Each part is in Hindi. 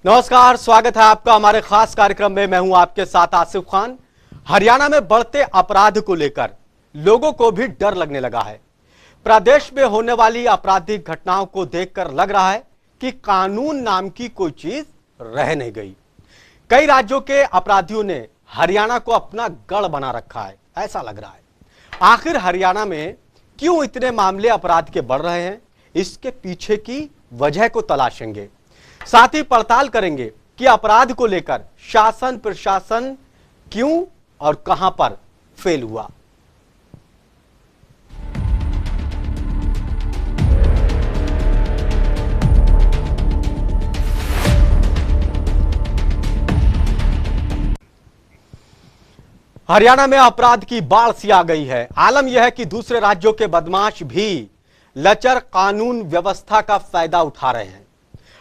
नमस्कार, स्वागत है आपका हमारे खास कार्यक्रम में। मैं हूं आपके साथ आसिफ खान। हरियाणा में बढ़ते अपराध को लेकर लोगों को भी डर लगने लगा है। प्रदेश में होने वाली आपराधिक घटनाओं को देखकर लग रहा है कि कानून नाम की कोई चीज रह नहीं गई। कई राज्यों के अपराधियों ने हरियाणा को अपना गढ़ बना रखा है, ऐसा लग रहा है। आखिर हरियाणा में क्यों इतने मामले अपराध के बढ़ रहे हैं, इसके पीछे की वजह को तलाशेंगे। साथ ही पड़ताल करेंगे कि अपराध को लेकर शासन प्रशासन क्यों और कहां पर फेल हुआ। हरियाणा में अपराध की बाढ़ सी आ गई है। आलम यह है कि दूसरे राज्यों के बदमाश भी लचर कानून व्यवस्था का फायदा उठा रहे हैं।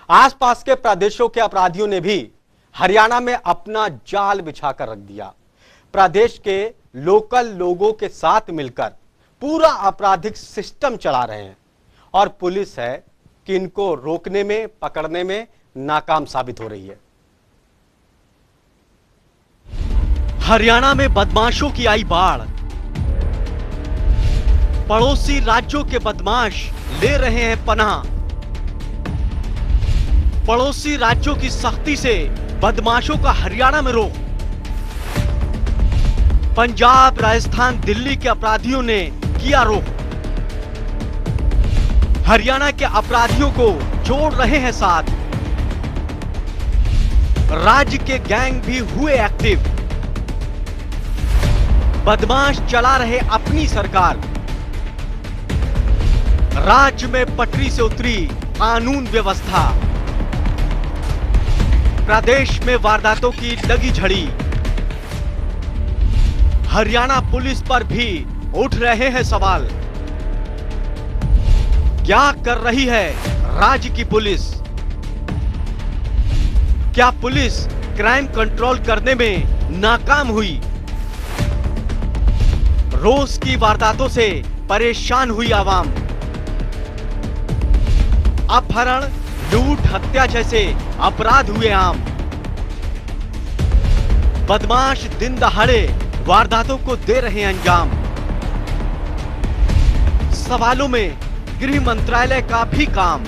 आसपास के प्रदेशों के अपराधियों ने भी हरियाणा में अपना जाल बिछाकर रख दिया। प्रदेश के लोकल लोगों के साथ मिलकर पूरा आपराधिक सिस्टम चला रहे हैं और पुलिस है कि इनको रोकने में पकड़ने में नाकाम साबित हो रही है। हरियाणा में बदमाशों की आई बाढ़। पड़ोसी राज्यों के बदमाश ले रहे हैं पनाह। पड़ोसी राज्यों की सख्ती से बदमाशों का हरियाणा में रोक। पंजाब, राजस्थान, दिल्ली के अपराधियों ने किया रोक। हरियाणा के अपराधियों को जोड़ रहे हैं साथ। राज्य के गैंग भी हुए एक्टिव। बदमाश चला रहे अपनी सरकार। राज्य में पटरी से उतरी कानून व्यवस्था। प्रदेश में वारदातों की लगी झड़ी। हरियाणा पुलिस पर भी उठ रहे हैं सवाल। क्या कर रही है राज्य की पुलिस? क्या पुलिस क्राइम कंट्रोल करने में नाकाम हुई? रोज की वारदातों से परेशान हुई आवाम। अपहरण, लूट, हत्या जैसे अपराध हुए आम। बदमाश दिन दहाड़े वारदातों को दे रहे हैं अंजाम। सवालों में गृह मंत्रालय का भी काम।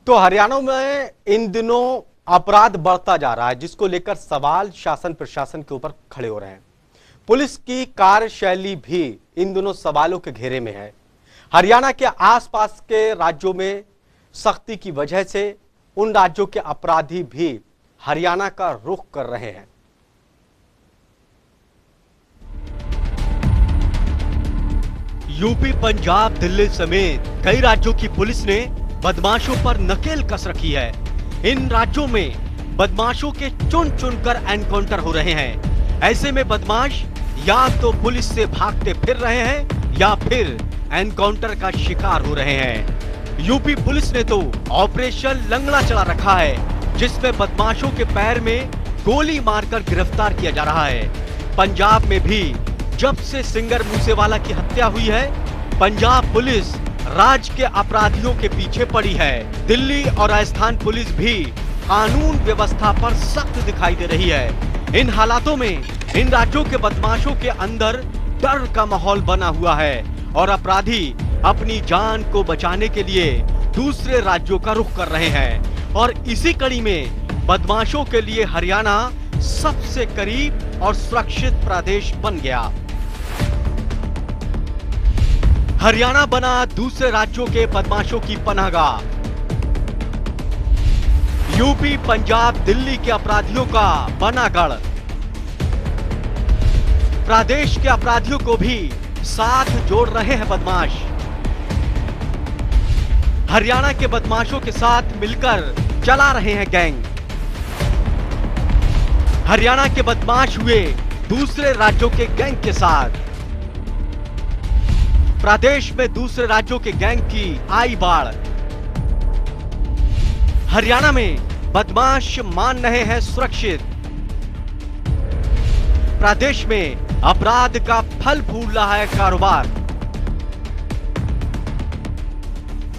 तो हरियाणा में इन दिनों अपराध बढ़ता जा रहा है, जिसको लेकर सवाल शासन प्रशासन के ऊपर खड़े हो रहे हैं। पुलिस की कार्यशैली भी इन दोनों सवालों के घेरे में है। हरियाणा के आसपास के राज्यों में सख्ती की वजह से उन राज्यों के अपराधी भी हरियाणा का रुख कर रहे हैं। यूपी, पंजाब, दिल्ली समेत कई राज्यों की पुलिस ने बदमाशों पर नकेल कस रखी है। इन राज्यों में बदमाशों के चुन चुनकर एनकाउंटर हो रहे हैं। ऐसे में बदमाश या तो पुलिस से भागते फिर रहे हैं या फिर एनकाउंटर का शिकार हो रहे हैं। यूपी पुलिस ने तो ऑपरेशन लंगड़ा चला रखा है, जिसमें बदमाशों के पैर में गोली मारकर गिरफ्तार किया जा रहा है। पंजाब में भी जब से सिंगर मूसेवाला की हत्या हुई है, पंजाब पुलिस राज्य के अपराधियों के पीछे पड़ी है। दिल्ली और राजस्थान पुलिस भी कानून व्यवस्था पर सख्त दिखाई दे रही है। इन हालातों में इन राज्यों के बदमाशों के अंदर डर का माहौल बना हुआ है और अपराधी अपनी जान को बचाने के लिए दूसरे राज्यों का रुख कर रहे हैं। और इसी कड़ी में बदमाशों के लिए हरियाणा सबसे करीब और सुरक्षित प्रदेश बन गया। हरियाणा बना दूसरे राज्यों के बदमाशों की पनाहगाह। यूपी, पंजाब, दिल्ली के अपराधियों का बना गढ़। प्रदेश के अपराधियों को भी साथ जोड़ रहे हैं बदमाश। हरियाणा के बदमाशों के साथ मिलकर चला रहे हैं गैंग। हरियाणा के बदमाश हुए दूसरे राज्यों के गैंग के साथ। प्रदेश में दूसरे राज्यों के गैंग की आई बाढ़। हरियाणा में बदमाश मान रहे हैं सुरक्षित। प्रदेश में अपराध का फल फूल रहा है कारोबार।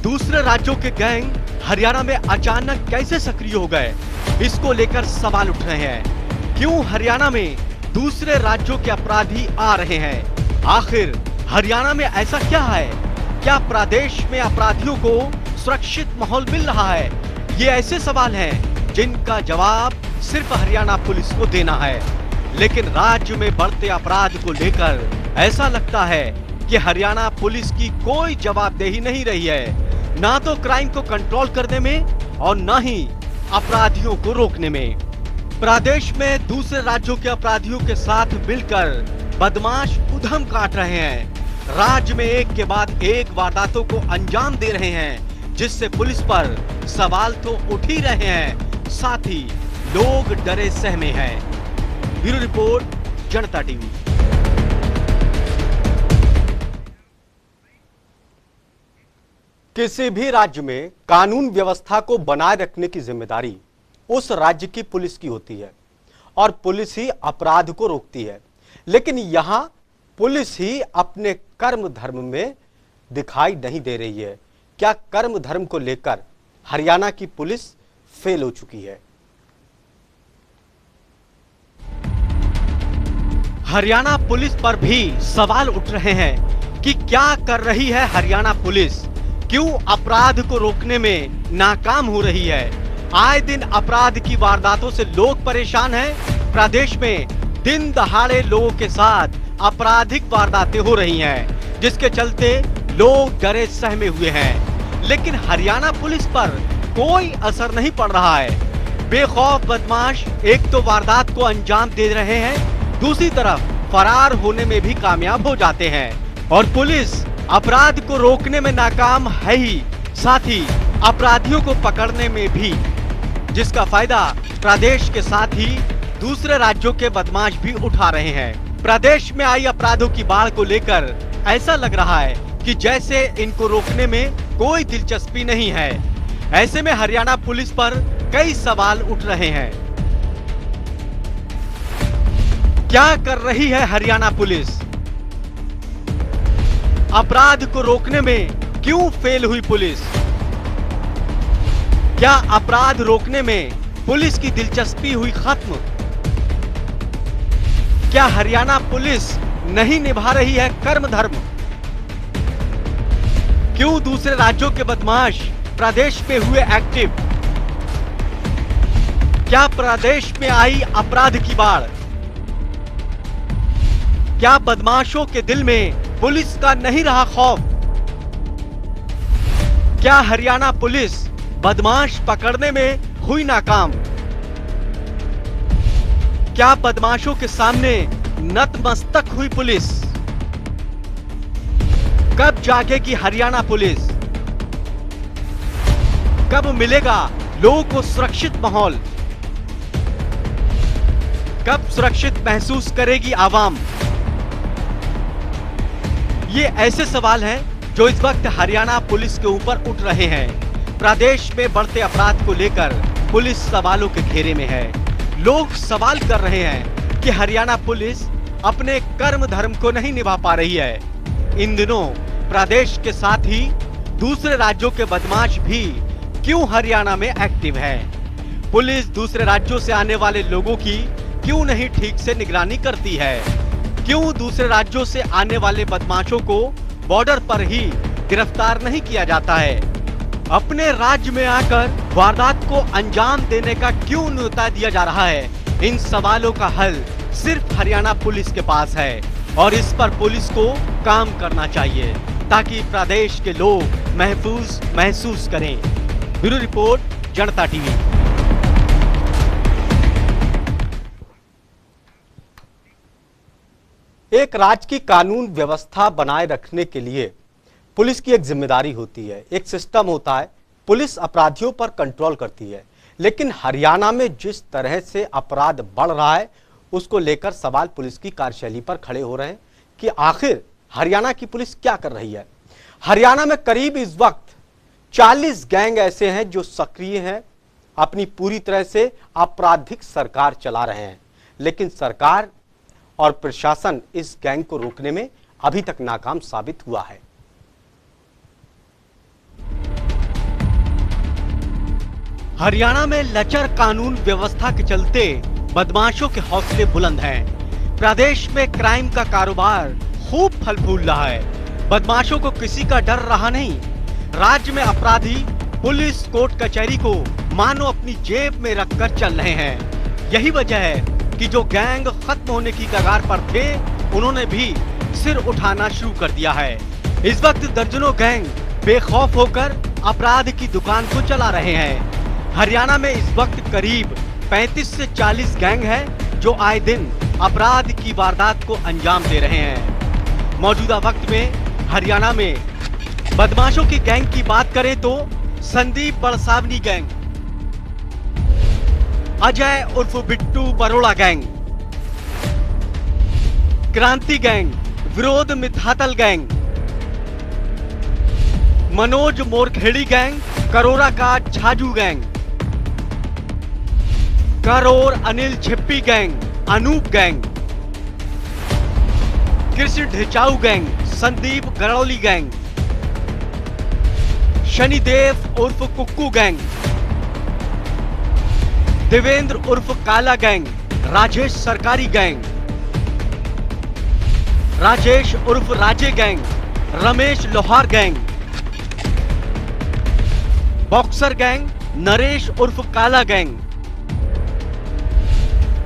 दूसरे राज्यों के गैंग हरियाणा में अचानक कैसे सक्रिय हो गए, इसको लेकर सवाल उठ रहे हैं। क्यों हरियाणा में दूसरे राज्यों के अपराधी आ रहे हैं? आखिर हरियाणा में ऐसा क्या है? क्या प्रदेश में अपराधियों को सुरक्षित माहौल मिल रहा है? ये ऐसे सवाल हैं जिनका जवाब सिर्फ हरियाणा पुलिस को देना है। लेकिन राज्य में बढ़ते अपराध को लेकर ऐसा लगता है कि हरियाणा पुलिस की कोई जवाबदेही नहीं रही है, ना तो क्राइम को कंट्रोल करने में और ना ही अपराधियों को रोकने में। प्रदेश में दूसरे राज्यों के अपराधियों के साथ मिलकर बदमाश उधम काट रहे हैं। राज्य में एक के बाद एक वारदातों को अंजाम दे रहे हैं, जिससे पुलिस पर सवाल तो उठ ही रहे हैं, साथ ही लोग डरे सहमे हैं। ब्यूरो रिपोर्ट, जनता टीवी। किसी भी राज्य में कानून व्यवस्था को बनाए रखने की जिम्मेदारी उस राज्य की पुलिस की होती है और पुलिस ही अपराध को रोकती है। लेकिन यहां पुलिस ही अपने कर्म धर्म में दिखाई नहीं दे रही है। क्या कर्म धर्म को लेकर हरियाणा की पुलिस फेल हो चुकी है? हरियाणा पुलिस पर भी सवाल उठ रहे हैं कि क्या कर रही है हरियाणा पुलिस, क्यों अपराध को रोकने में नाकाम हो रही है। आए दिन अपराध की वारदातों से लोग परेशान हैं। प्रदेश में दिन दहाड़े लोगों के साथ आपराधिक वारदातें हो रही हैं, जिसके चलते लोग डरे सहमे हुए हैं। लेकिन हरियाणा पुलिस पर कोई असर नहीं पड़ रहा है। बेखौफ बदमाश एक तो वारदात को अंजाम दे रहे हैं, दूसरी तरफ फरार होने में भी कामयाब हो जाते हैं। और पुलिस अपराध को रोकने में नाकाम है ही, साथ ही अपराधियों को पकड़ने में भी, जिसका फायदा प्रदेश के साथ ही दूसरे राज्यों के बदमाश भी उठा रहे हैं। प्रदेश में आई अपराधों की बाढ़ को लेकर ऐसा लग रहा है कि जैसे इनको रोकने में कोई दिलचस्पी नहीं है। ऐसे में हरियाणा पुलिस पर कई सवाल उठ रहे हैं। क्या कर रही है हरियाणा पुलिस? अपराध को रोकने में क्यों फेल हुई पुलिस? क्या अपराध रोकने में पुलिस की दिलचस्पी हुई खत्म? क्या हरियाणा पुलिस नहीं निभा रही है कर्म धर्म? क्यों दूसरे राज्यों के बदमाश प्रदेश में हुए एक्टिव? क्या प्रदेश में आई अपराध की बाढ़? क्या बदमाशों के दिल में पुलिस का नहीं रहा खौफ? क्या हरियाणा पुलिस बदमाश पकड़ने में हुई नाकाम? क्या बदमाशों के सामने नतमस्तक हुई पुलिस? कब जागेगी हरियाणा पुलिस? कब मिलेगा लोगों को सुरक्षित माहौल? कब सुरक्षित महसूस करेगी आवाम? ये ऐसे सवाल हैं जो इस वक्त हरियाणा पुलिस के ऊपर उठ रहे हैं। प्रदेश में बढ़ते अपराध को लेकर पुलिस सवालों के घेरे में है। लोग सवाल कर रहे हैं कि हरियाणा पुलिस अपने कर्म धर्म को नहीं निभा पा रही है। इन दिनों प्रदेश के साथ ही दूसरे राज्यों के बदमाश भी क्यों हरियाणा में एक्टिव हैं? पुलिस दूसरे राज्यों से आने वाले लोगों की क्यों नहीं ठीक से निगरानी करती है? क्यों दूसरे राज्यों से आने वाले बदमाशों को बॉर्डर पर ही गिरफ्तार नहीं किया जाता है? अपने राज्य में आकर वारदात को अंजाम देने का क्यों न्योता दिया जा रहा है? इन सवालों का हल सिर्फ हरियाणा पुलिस के पास है और इस पर पुलिस को काम करना चाहिए ताकि प्रदेश के लोग महफूज महसूस करें। ब्यूरो रिपोर्ट, जनता टीवी। एक राज्य की कानून व्यवस्था बनाए रखने के लिए पुलिस की एक जिम्मेदारी होती है, एक सिस्टम होता है। पुलिस अपराधियों पर कंट्रोल करती है। लेकिन हरियाणा में जिस तरह से अपराध बढ़ रहा है, उसको लेकर सवाल पुलिस की कार्यशैली पर खड़े हो रहे हैं कि आखिर हरियाणा की पुलिस क्या कर रही है। हरियाणा में करीब इस वक्त 40 गैंग ऐसे हैं जो सक्रिय हैं, अपनी पूरी तरह से आपराधिक सरकार चला रहे हैं। लेकिन सरकार और प्रशासन इस गैंग को रोकने में अभी तक नाकाम साबित हुआ है। हरियाणा में लचर कानून व्यवस्था के चलते बदमाशों के हौसले बुलंद हैं। प्रदेश में क्राइम का कारोबार खूब फल फूल रहा है। बदमाशों को किसी का डर रहा नहीं। राज्य में अपराधी पुलिस कोर्ट कचहरी को मानो अपनी जेब में रखकर चल रहे हैं। यही वजह है कि जो गैंग खत्म होने की कगार पर थे, उन्होंने भी सिर उठाना शुरू कर दिया है। इस वक्त दर्जनों गैंग बेखौफ होकर अपराध की दुकान को चला रहे हैं। हरियाणा में इस वक्त करीब 35 से 40 गैंग है जो आए दिन अपराध की वारदात को अंजाम दे रहे हैं। मौजूदा वक्त में हरियाणा में बदमाशों की गैंग की बात करें तो संदीप बड़सावनी गैंग, अजय उर्फ Bittu Baroda gang, Kranti gang, Virodh Mithatal gang, Manoj Morkheri gang, Karora का Chhaju gang, Karor Anil Chhippi gang, Anoop gang, Krishan Dhichau gang, Sandeep Garauli gang, Shanidev उर्फ कुक्कू गैंग, देवेंद्र उर्फ काला गैंग, राजेश सरकारी गैंग, राजेश उर्फ राजे गैंग, रमेश लोहार गैंग, बॉक्सर गैंग, नरेश उर्फ Kala gang,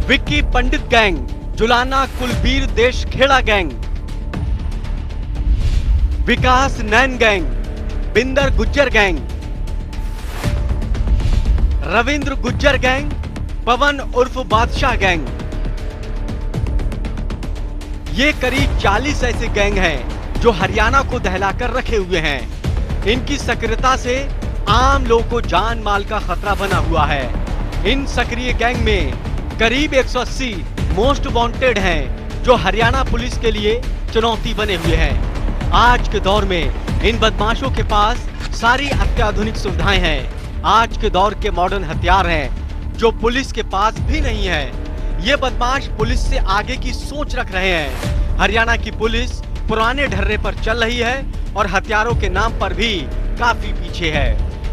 Vicky Pandit gang, Julana Kulbir Desh Khera gang, Vikas Nain gang, Binder Gujjar gang, Ravinder Gujjar gang, Pawan उर्फ बादशाह गैंग। ये करीब 40 ऐसे गैंग हैं जो हरियाणा को दहलाकर रखे हुए हैं। इनकी सक्रियता से आम लोगों को जान माल का खतरा बना हुआ है। इन सक्रिय गैंग में करीब 180 मोस्ट वांटेड हैं जो हरियाणा पुलिस के लिए चुनौती बने हुए हैं। आज के दौर में इन बदमाशों के पास सारी अत्याधुनिक सुविधाएं हैं। आज के दौर के मॉडर्न हथियार हैं जो पुलिस के पास भी नहीं है। ये बदमाश पुलिस से आगे की सोच रख रहे हैं। हरियाणा की पुलिस पुराने ढर्रे पर चल रही है और हथियारों के नाम पर भी काफी पीछे है।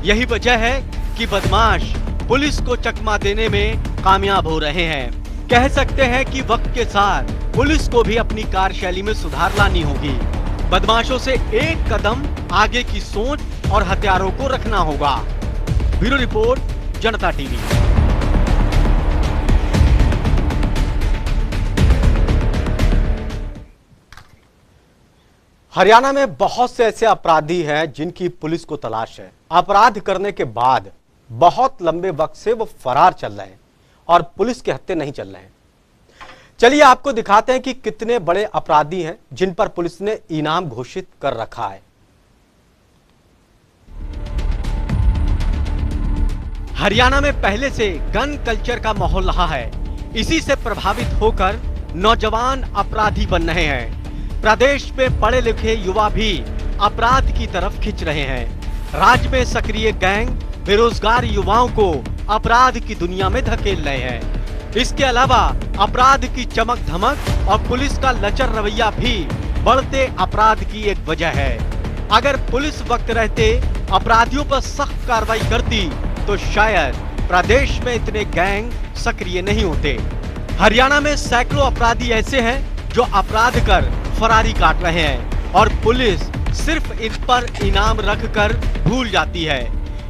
यही वजह है कि बदमाश पुलिस को चकमा देने में कामयाब हो रहे हैं। कह सकते हैं कि वक्त के साथ पुलिस को भी अपनी कार्यशैली में सुधार लानी होगी। बदमाशों से एक कदम आगे की सोच और हथियारों को रखना होगा। ब्यूरो रिपोर्ट, जनता टीवी। हरियाणा में बहुत से ऐसे अपराधी हैं जिनकी पुलिस को तलाश है। अपराध करने के बाद बहुत लंबे वक्त से वो फरार चल रहे हैं और पुलिस के हत्थे नहीं चल रहे हैं। चलिए आपको दिखाते हैं कि कितने बड़े अपराधी हैं जिन पर पुलिस ने इनाम घोषित कर रखा है। हरियाणा में पहले से गन कल्चर का माहौल रहा है। इसी से प्रभावित होकर नौजवान अपराधी बन रहे हैं। प्रदेश में पढ़े लिखे युवा भी अपराध की तरफ खिंच रहे हैं। राज्य में सक्रिय गैंग बेरोजगार युवाओं को अपराध की दुनिया में धकेल रहे हैं। इसके अलावा अपराध की चमक धमक और पुलिस का लचर रवैया भी बढ़ते अपराध की एक वजह है। अगर पुलिस वक्त रहते अपराधियों पर सख्त कार्रवाई करती तो शायद प्रदेश में इतने गैंग सक्रिय नहीं होते। हरियाणा में सैकड़ों अपराधी ऐसे हैं जो अपराध कर फरारी काट रहे हैं और पुलिस सिर्फ इन पर इनाम रखकर भूल जाती है।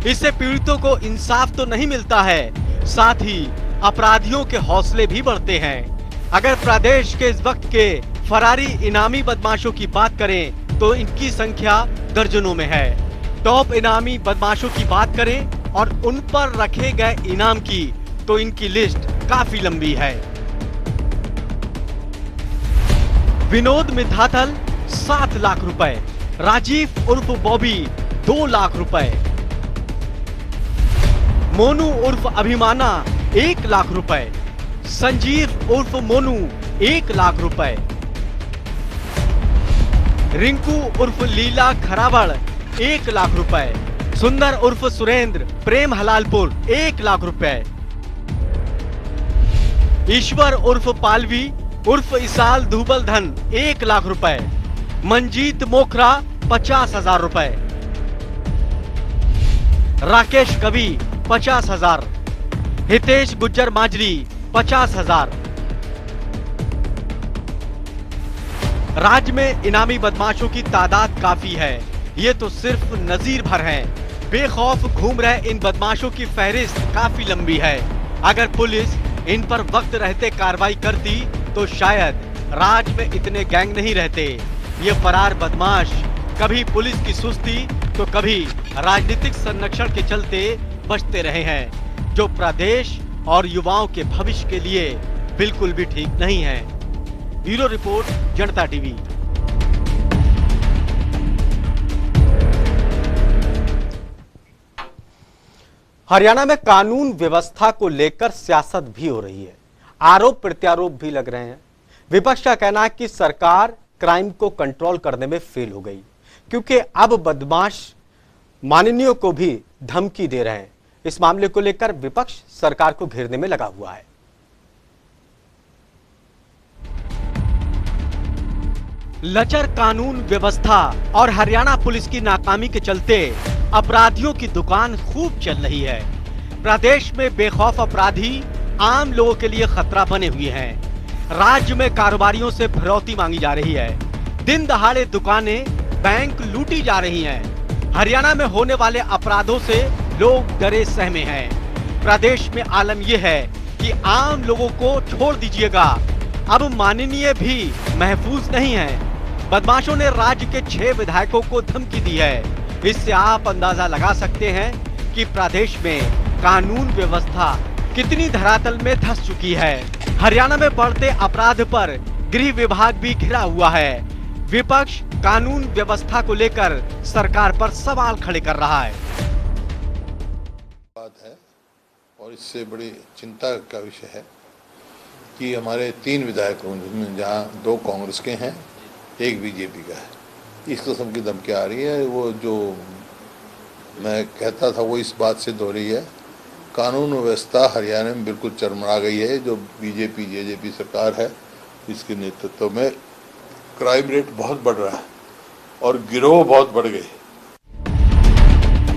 इससे पीड़ितों को इंसाफ तो नहीं मिलता है, साथ ही अपराधियों के हौसले भी बढ़ते हैं। अगर प्रदेश के इस वक्त के फरारी इनामी बदमाशों की बात करें तो इनकी संख्या दर्जनों में है। टॉप इनामी बदमाशों की बात करें और उन पर रखे गए इनाम की तो इनकी लिस्ट काफी लंबी है। विनोद मिथातल 7 लाख रुपए, राजीव उर्फ बॉबी 2 लाख रुपए, मोनू उर्फ अभिमाना 1 लाख रुपए, संजीव उर्फ मोनू 1 लाख रुपए, रिंकू उर्फ लीला खरावड़ 1 लाख रुपए, सुंदर उर्फ सुरेंद्र प्रेम हलालपुर 1 लाख रुपए, ईश्वर उर्फ पालवी उर्फ इसाल धूबल धन 1 लाख रुपए, मंजीत मोखरा 50,000 रुपए, राकेश कवि 50,000, हितेश गुज्जर माजरी 50,000। राज्य में इनामी बदमाशों की तादाद काफी है, ये तो सिर्फ नजीर भर है। बेखौफ घूम रहे इन बदमाशों की फहरिस्त काफी लंबी है। अगर पुलिस इन पर वक्त रहते कार्रवाई करती तो शायद राज्य में इतने गैंग नहीं रहते। ये फरार बदमाश कभी पुलिस की सुस्ती तो कभी राजनीतिक संरक्षण के चलते बचते रहे हैं, जो प्रदेश और युवाओं के भविष्य के लिए बिल्कुल भी ठीक नहीं है। ब्यूरो रिपोर्ट, जनता टीवी। हरियाणा में कानून व्यवस्था को लेकर सियासत भी हो रही है, आरोप प्रत्यारोप भी लग रहे हैं। विपक्ष का कहना है कि सरकार क्राइम को कंट्रोल करने में फेल हो गई, क्योंकि अब बदमाश माननीयों को भी धमकी दे रहे हैं। इस मामले को लेकर विपक्ष सरकार को घेरने में लगा हुआ है। लचर कानून व्यवस्था और हरियाणा पुलिस की नाकामी के चलते अपराधियों की दुकान खूब चल रही है। प्रदेश में बेखौफ अपराधी आम लोगों के लिए खतरा बने हुए हैं। राज्य में कारोबारियों से फिरौती मांगी जा रही है। दिन दहाड़े दुकानें, बैंक लूटी जा रही हैं। हरियाणा में होने वाले अपराधों से लोग डरे सहमे हैं। प्रदेश में आलम यह है कि आम लोगों को छोड़ दीजिएगा, अब माननीय भी महफूज नहीं है। बदमाशों ने राज्य के 6 विधायकों को धमकी दी है। इससे आप अंदाजा लगा सकते हैं कि प्रदेश में कानून व्यवस्था कितनी धरातल में धंस चुकी है। हरियाणा में बढ़ते अपराध पर गृह विभाग भी घिरा हुआ है। विपक्ष कानून व्यवस्था को लेकर सरकार पर सवाल खड़े कर रहा है। बात है और इससे बड़ी चिंता का विषय है कि हमारे 3 विधायकों जिनमें जहाँ 2 कांग्रेस के हैं, 1 बीजेपी का है, इस किस्म की धमकी आ रही है। वो जो मैं कहता था वो इस बात से हो रही है। कानून व्यवस्था हरियाणा में बिल्कुल चरमरा गई है। जो बीजेपी जेजेपी सरकार है, इसके नेतृत्व में क्राइम रेट बहुत बढ़ रहा है और गिरोह बहुत बढ़ गए।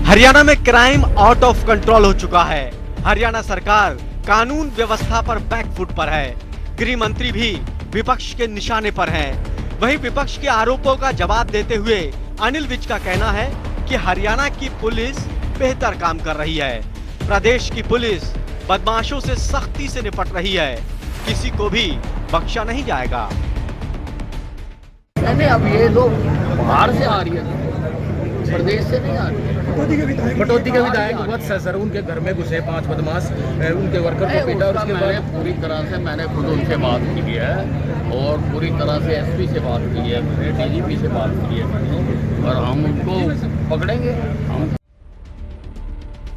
हरियाणा में क्राइम आउट ऑफ कंट्रोल हो चुका है। हरियाणा सरकार कानून व्यवस्था पर बैकफुट पर है। गृह मंत्री भी विपक्ष के निशाने पर हैं। वहीं विपक्ष के आरोपों का जवाब देते हुए अनिल विज का कहना है कि हरियाणा की पुलिस बेहतर काम कर रही है। प्रदेश की पुलिस बदमाशों से सख्ती से निपट रही है, किसी को भी बख्शा नहीं जाएगा। नहीं, अब ये लोग बाहर से आ रही है, प्रदेश से नहीं आ रही है। कटौती के विधायक वत्स सर उनके घर में घुसे 5 बदमाश, उनके वर्कर को पीटा और उसके बाद पूरी तरह से मैंने खुद उनसे बात की है और पूरी तरह से एसपी से बात की है, डीजीपी से बात की है और हम उनको पकड़ेंगे। हम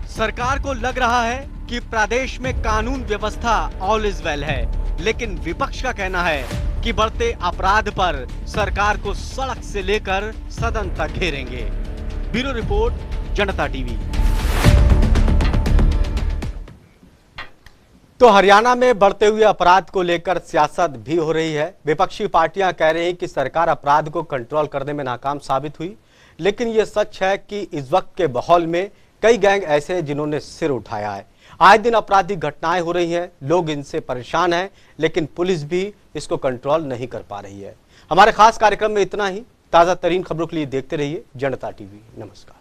सरकार को लग रहा है कि प्रदेश में कानून व्यवस्था ऑल इज वेल है, लेकिन विपक्ष का कहना है कि बढ़ते अपराध पर सरकार को सड़क से लेकर सदन तक घेरेंगे। ब्यूरो रिपोर्ट, जनता टीवी। तो हरियाणा में बढ़ते हुए अपराध को लेकर सियासत भी हो रही है। विपक्षी पार्टियां कह रही हैं कि सरकार अपराध को कंट्रोल करने में नाकाम साबित हुई, लेकिन यह सच है कि इस वक्त के माहौल में कई गैंग ऐसे हैं जिन्होंने सिर उठाया है। आए दिन आपराधिक घटनाएं हो रही हैं, लोग इनसे परेशान हैं, लेकिन पुलिस भी इसको कंट्रोल नहीं कर पा रही है। हमारे खास कार्यक्रम में इतना ही। ताजा तरीन खबरों के लिए देखते रहिए जनता टीवी। नमस्कार।